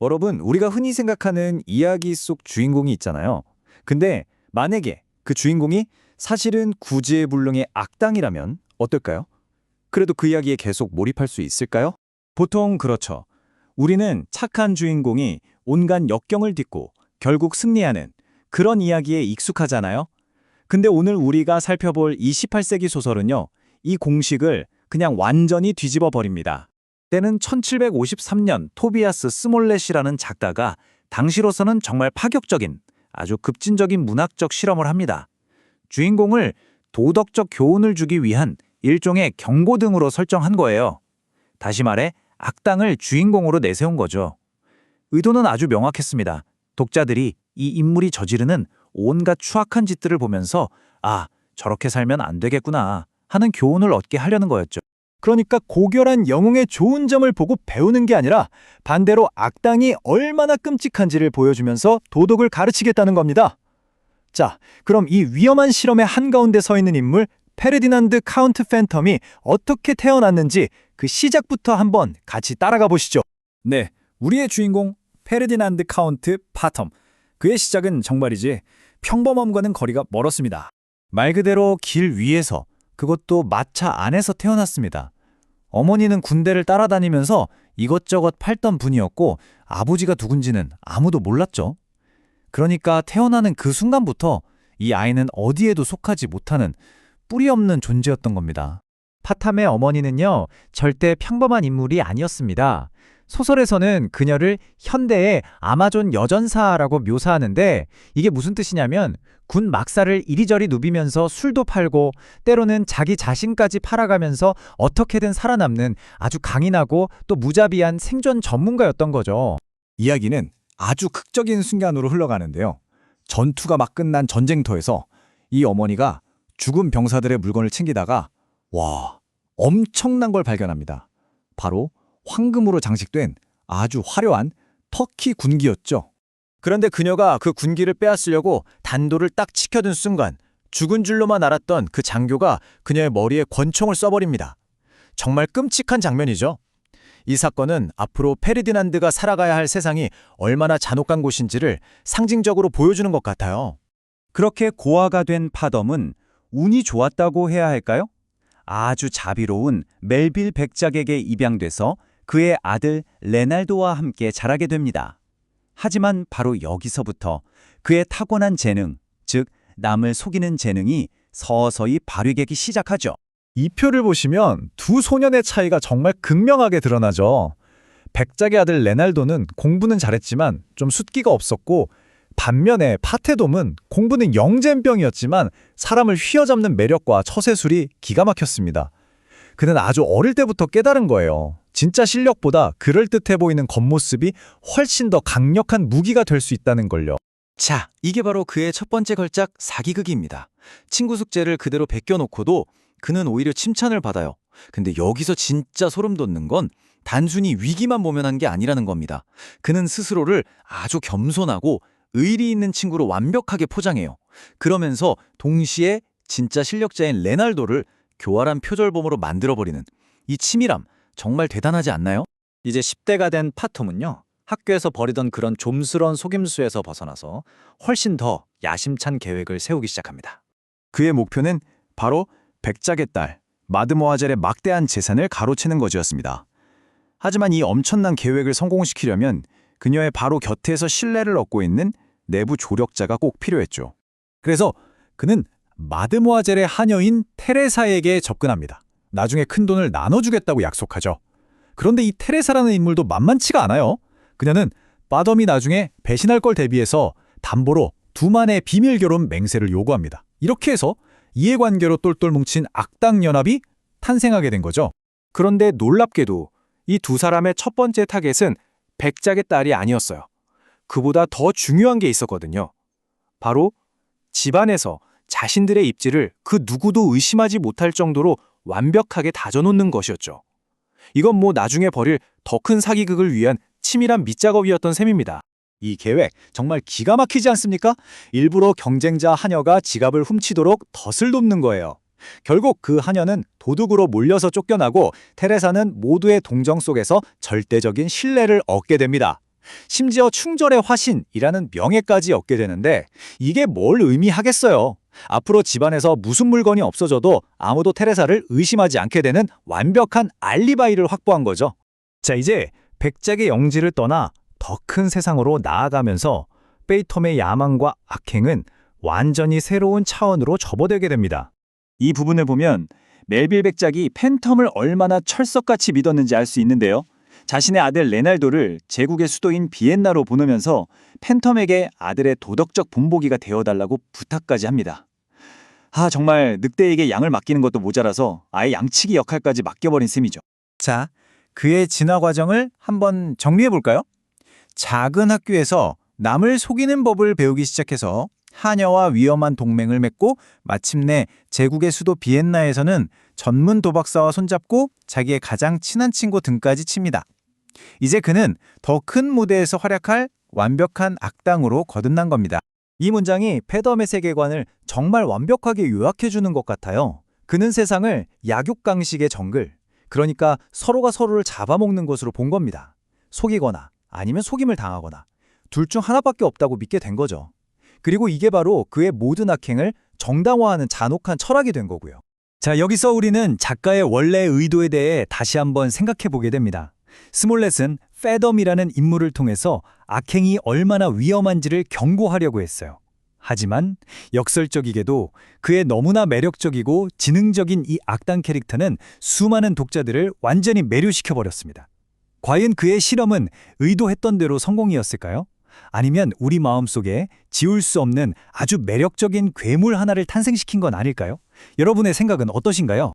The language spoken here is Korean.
여러분, 우리가 흔히 생각하는 이야기 속 주인공이 있잖아요. 근데 만약에 그 주인공이 사실은 구제불능의 악당이라면 어떨까요? 그래도 그 이야기에 계속 몰입할 수 있을까요? 보통 그렇죠. 우리는 착한 주인공이 온갖 역경을 딛고 결국 승리하는 그런 이야기에 익숙하잖아요. 근데 오늘 우리가 살펴볼 28세기 소설은요, 이 공식을 그냥 완전히 뒤집어 버립니다. 때는 1753년 토비아스 스몰렛이라는 작가가 당시로서는 정말 파격적인 아주 급진적인 문학적 실험을 합니다. 주인공을 도덕적 교훈을 주기 위한 일종의 경고등으로 설정한 거예요. 다시 말해 악당을 주인공으로 내세운 거죠. 의도는 아주 명확했습니다. 독자들이 이 인물이 저지르는 온갖 추악한 짓들을 보면서 아, 저렇게 살면 안 되겠구나 하는 교훈을 얻게 하려는 거였죠. 그러니까 고결한 영웅의 좋은 점을 보고 배우는 게 아니라 반대로 악당이 얼마나 끔찍한지를 보여주면서 도덕을 가르치겠다는 겁니다. 자, 그럼 이 위험한 실험의 한가운데 서 있는 인물 페르디난드 카운트 팬텀이 어떻게 태어났는지 그 시작부터 한번 같이 따라가 보시죠. 네, 우리의 주인공 페르디난드 카운트 파텀. 그의 시작은 정말이지 평범함과는 거리가 멀었습니다. 말 그대로 길 위에서, 그것도 마차 안에서 태어났습니다. 어머니는 군대를 따라다니면서 이것저것 팔던 분이었고 아버지가 누군지는 아무도 몰랐죠. 그러니까 태어나는 그 순간부터 이 아이는 어디에도 속하지 못하는 뿌리 없는 존재였던 겁니다. 파탐의 어머니는요, 절대 평범한 인물이 아니었습니다. 소설에서는 그녀를 현대의 아마존 여전사라고 묘사하는데 이게 무슨 뜻이냐면 군 막사를 이리저리 누비면서 술도 팔고 때로는 자기 자신까지 팔아가면서 어떻게든 살아남는 아주 강인하고 또 무자비한 생존 전문가였던 거죠. 이야기는 아주 극적인 순간으로 흘러가는데요. 전투가 막 끝난 전쟁터에서 이 어머니가 죽은 병사들의 물건을 챙기다가 와, 엄청난 걸 발견합니다. 바로 황금으로 장식된 아주 화려한 터키 군기였죠. 그런데 그녀가 그 군기를 빼앗으려고 단도를 딱 지켜둔 순간 죽은 줄로만 알았던 그 장교가 그녀의 머리에 권총을 쏴버립니다. 정말 끔찍한 장면이죠. 이 사건은 앞으로 페르디난드가 살아가야 할 세상이 얼마나 잔혹한 곳인지를 상징적으로 보여주는 것 같아요. 그렇게 고아가 된 파덤은 운이 좋았다고 해야 할까요? 아주 자비로운 멜빌 백작에게 입양돼서 그의 아들 레날도와 함께 자라게 됩니다. 하지만 바로 여기서부터 그의 타고난 재능, 즉 남을 속이는 재능이 서서히 발휘되기 시작하죠. 이 표를 보시면 두 소년의 차이가 정말 극명하게 드러나죠. 백작의 아들 레날도는 공부는 잘했지만 좀 숫기가 없었고 반면에 파테돔은 공부는 영재병이었지만 사람을 휘어잡는 매력과 처세술이 기가 막혔습니다. 그는 아주 어릴 때부터 깨달은 거예요. 진짜 실력보다 그럴듯해 보이는 겉모습이 훨씬 더 강력한 무기가 될 수 있다는 걸요. 자, 이게 바로 그의 첫 번째 걸작 사기극입니다. 친구 숙제를 그대로 베껴놓고도 그는 오히려 칭찬을 받아요. 근데 여기서 진짜 소름 돋는 건 단순히 위기만 모면한 게 아니라는 겁니다. 그는 스스로를 아주 겸손하고 의리 있는 친구로 완벽하게 포장해요. 그러면서 동시에 진짜 실력자인 레날도를 교활한 표절범으로 만들어버리는 이 치밀함, 정말 대단하지 않나요? 이제 10대가 된 파톰은요, 학교에서 벌이던 그런 좀스러운 속임수에서 벗어나서 훨씬 더 야심찬 계획을 세우기 시작합니다. 그의 목표는 바로 백작의 딸 마드모아젤의 막대한 재산을 가로채는 것이었습니다. 하지만 이 엄청난 계획을 성공시키려면 그녀의 바로 곁에서 신뢰를 얻고 있는 내부 조력자가 꼭 필요했죠. 그래서 그는 마드모아젤의 하녀인 테레사에게 접근합니다. 나중에 큰 돈을 나눠주겠다고 약속하죠. 그런데 이 테레사라는 인물도 만만치가 않아요. 그녀는 파덤이 나중에 배신할 걸 대비해서 담보로 두만의 비밀 결혼 맹세를 요구합니다. 이렇게 해서 이해관계로 똘똘 뭉친 악당 연합이 탄생하게 된 거죠. 그런데 놀랍게도 이 두 사람의 첫 번째 타겟은 백작의 딸이 아니었어요. 그보다 더 중요한 게 있었거든요. 바로 집안에서 자신들의 입지를 그 누구도 의심하지 못할 정도로 완벽하게 다져놓는 것이었죠. 이건 뭐 나중에 벌일 더 큰 사기극을 위한 치밀한 밑작업이었던 셈입니다. 이 계획 정말 기가 막히지 않습니까? 일부러 경쟁자 하녀가 지갑을 훔치도록 덫을 놓는 거예요. 결국 그 하녀는 도둑으로 몰려서 쫓겨나고 테레사는 모두의 동정 속에서 절대적인 신뢰를 얻게 됩니다. 심지어 충절의 화신이라는 명예까지 얻게 되는데 이게 뭘 의미하겠어요. 앞으로 집안에서 무슨 물건이 없어져도 아무도 테레사를 의심하지 않게 되는 완벽한 알리바이를 확보한 거죠. 자, 이제 백작의 영지를 떠나 더 큰 세상으로 나아가면서 페이텀의 야망과 악행은 완전히 새로운 차원으로 접어들게 됩니다. 이 부분을 보면 멜빌 백작이 팬텀을 얼마나 철석같이 믿었는지 알 수 있는데요. 자신의 아들 레날도를 제국의 수도인 비엔나로 보내면서 팬텀에게 아들의 도덕적 본보기가 되어달라고 부탁까지 합니다. 정말 늑대에게 양을 맡기는 것도 모자라서 아예 양치기 역할까지 맡겨버린 셈이죠. 자, 그의 진화 과정을 한번 정리해 볼까요? 작은 학교에서 남을 속이는 법을 배우기 시작해서 하녀와 위험한 동맹을 맺고 마침내 제국의 수도 비엔나에서는 전문 도박사와 손잡고 자기의 가장 친한 친구 등까지 칩니다. 이제 그는 더 큰 무대에서 활약할 완벽한 악당으로 거듭난 겁니다. 이 문장이 패덤의 세계관을 정말 완벽하게 요약해 주는 것 같아요. 그는 세상을 약육강식의 정글, 그러니까 서로가 서로를 잡아먹는 것으로 본 겁니다. 속이거나 아니면 속임을 당하거나 둘 중 하나밖에 없다고 믿게 된 거죠. 그리고 이게 바로 그의 모든 악행을 정당화하는 잔혹한 철학이 된 거고요. 자, 여기서 우리는 작가의 원래 의도에 대해 다시 한번 생각해 보게 됩니다. 스몰렛은 패덤이라는 인물을 통해서 악행이 얼마나 위험한지를 경고하려고 했어요. 하지만 역설적이게도 그의 너무나 매력적이고 지능적인 이 악당 캐릭터는 수많은 독자들을 완전히 매료시켜버렸습니다. 과연 그의 실험은 의도했던 대로 성공이었을까요? 아니면 우리 마음속에 지울 수 없는 아주 매력적인 괴물 하나를 탄생시킨 건 아닐까요? 여러분의 생각은 어떠신가요?